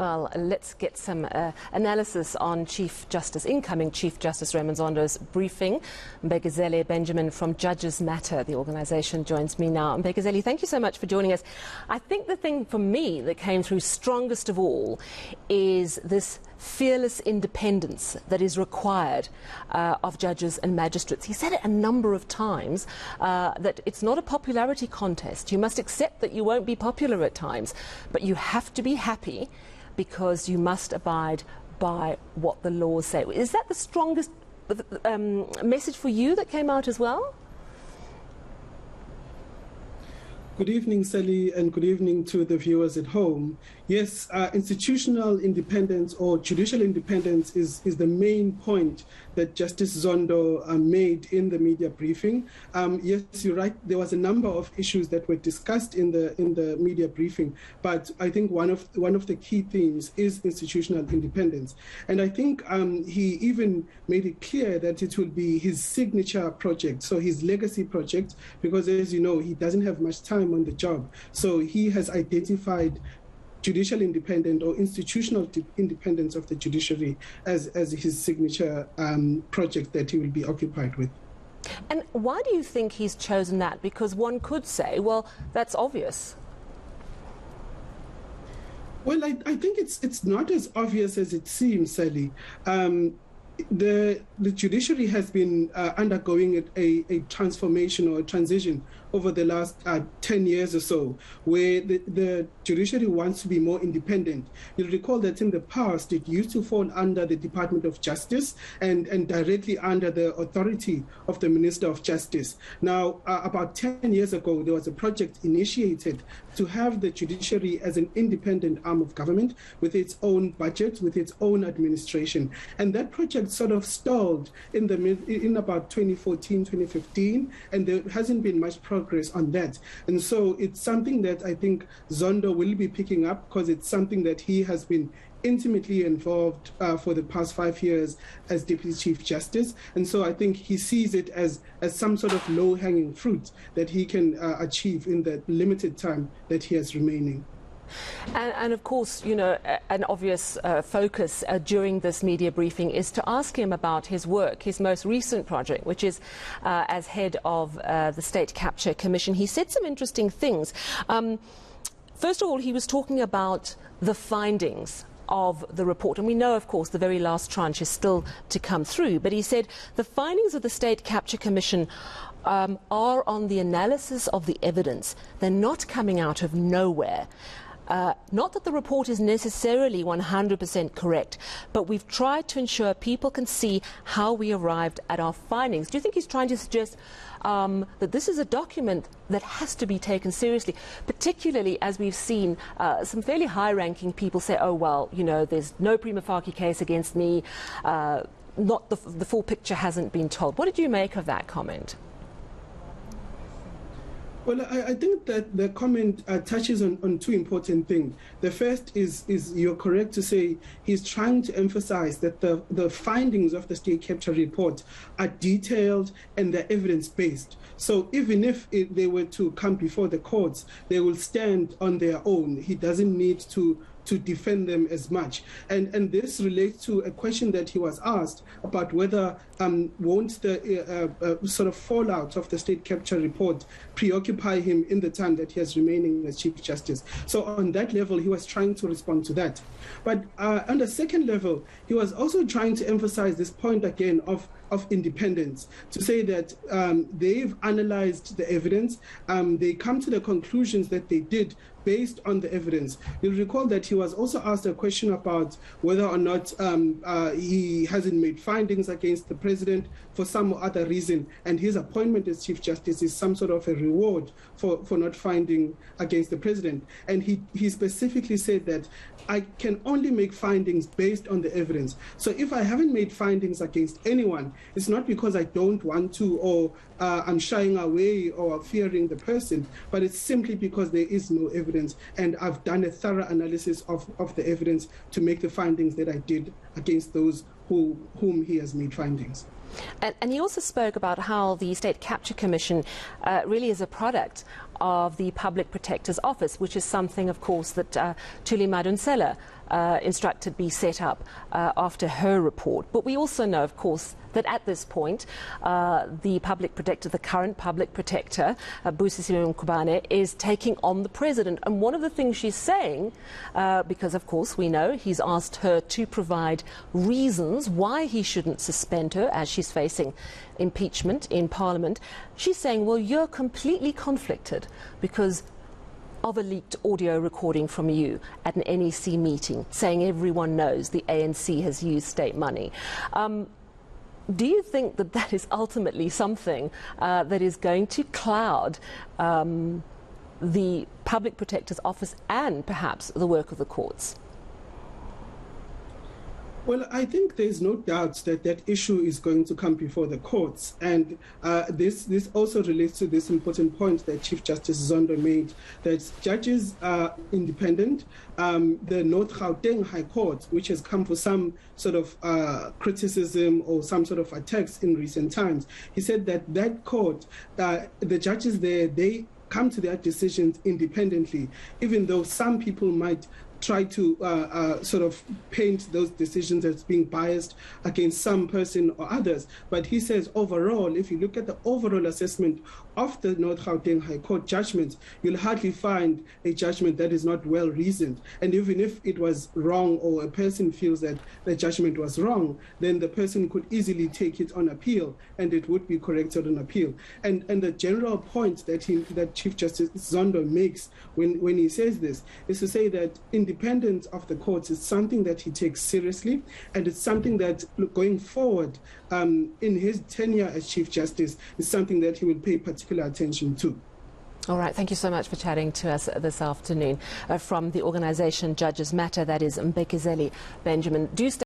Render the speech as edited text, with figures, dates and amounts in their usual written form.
Well, let's get some analysis on incoming Chief Justice Raymond Zondo's briefing. Mbekezeli Benjamin from Judges Matter, the organisation, joins me now. Mbekezeli, thank you so much for joining us. I think the thing for me that came through strongest of all is this fearless independence that is required of judges and magistrates. He said it a number of times, that it's not a popularity contest. You must accept that you won't be popular at times, but you have to be happy because you must abide by what the laws say. Is that the strongest message for you that came out as well? Good evening, Sally, and good evening to the viewers at home. Yes, institutional independence or judicial independence is the main point that Justice Zondo made in the media briefing. Yes, you're right. There was a number of issues that were discussed in the media briefing, but I think one of the key themes is institutional independence. And I think he even made it clear that it will be his signature project, so his legacy project, because as you know, he doesn't have much time on the job. So he has identified judicial independence or institutional independence of the judiciary as his signature project that he will be occupied with. And why do you think he's chosen that? Because one could say, well, that's obvious. Well, I think it's not as obvious as it seems, Sally. The judiciary has been undergoing a transformation or a transition over the last 10 years or so, where the judiciary wants to be more independent. You'll recall that in the past, it used to fall under the Department of Justice and directly under the authority of the Minister of Justice. Now, about 10 years ago, there was a project initiated to have the judiciary as an independent arm of government with its own budget, with its own administration. And that project sort of stalled in about 2014, 2015, and there hasn't been much progress on that. And so it's something that I think Zondo will be picking up, because it's something that he has been intimately involved for the past 5 years as Deputy Chief Justice. And so I think he sees it as some sort of low-hanging fruit that he can achieve in the limited time that he has remaining. And of course, you know, an obvious focus during this media briefing is to ask him about his work, his most recent project, which is as head of the State Capture Commission. He said some interesting things. First of all, he was talking about the findings of the report. And we know, of course, the very last tranche is still to come through. But he said the findings of the State Capture Commission are on the analysis of the evidence. They're not coming out of nowhere. Not that the report is necessarily 100% correct, but we've tried to ensure people can see how we arrived at our findings. Do you think he's trying to suggest that this is a document that has to be taken seriously, particularly as we've seen some fairly high-ranking people say, oh, well, you know, there's no prima facie case against me, not the full picture hasn't been told. What did you make of that comment? Well, I think that the comment touches on two important things. The first is you're correct to say he's trying to emphasize that the findings of the state capture report are detailed and they're evidence-based. So even if they were to come before the courts, they will stand on their own. He doesn't need to defend them as much. And this relates to a question that he was asked about whether won't the sort of fallout of the state capture report preoccupy him in the time that he has remaining as Chief Justice. So on that level, he was trying to respond to that. But on the second level, he was also trying to emphasize this point again of independence, to say that they've analyzed the evidence, they come to the conclusions that they did based on the evidence. You'll recall that he was also asked a question about whether or not he hasn't made findings against the president for some other reason, and his appointment as Chief Justice is some sort of a reward for not finding against the president. And he specifically said that I can only make findings based on the evidence. So if I haven't made findings against anyone, it's not because I don't want to or I'm shying away or fearing the person, but it's simply because there is no evidence, and I've done a thorough analysis of the evidence to make the findings that I did against those whom he has made findings. And he also spoke about how the State Capture Commission really is a product of the Public Protector's Office, which is something, of course, that Thuli Madonsela instructed be set up after her report. But we also know, of course, that at this point, the public protector, the current public protector, Busisiwe Mkhubane, is taking on the president. And one of the things she's saying, because of course we know he's asked her to provide reasons why he shouldn't suspend her as she's facing impeachment in Parliament, she's saying, well, you're completely conflicted because of a leaked audio recording from you at an NEC meeting saying everyone knows the ANC has used state money. Do you think that that is ultimately something that is going to cloud the Public Protector's Office and perhaps the work of the courts? Well, I think there's no doubt that that issue is going to come before the courts. And this also relates to this important point that Chief Justice Zondo made, that judges are independent. The North Gauteng High Court, which has come for some sort of criticism or some sort of attacks in recent times, he said that that court, the judges there, they come to their decisions independently, even though some people might try to sort of paint those decisions as being biased against some person or others. But he says overall, if you look at the overall assessment of the North Gauteng High Court judgment, you'll hardly find a judgment that is not well reasoned. And even if it was wrong or a person feels that the judgment was wrong, then the person could easily take it on appeal and it would be corrected on appeal. And the general point that Chief Justice Zondo makes when he says this is to say that independence of the courts is something that he takes seriously, and it's something that going forward in his tenure as Chief Justice is something that he will pay particular attention to. All right, thank you so much for chatting to us this afternoon. From the organisation Judges Matter, that is Mbekezeli Benjamin. Do stay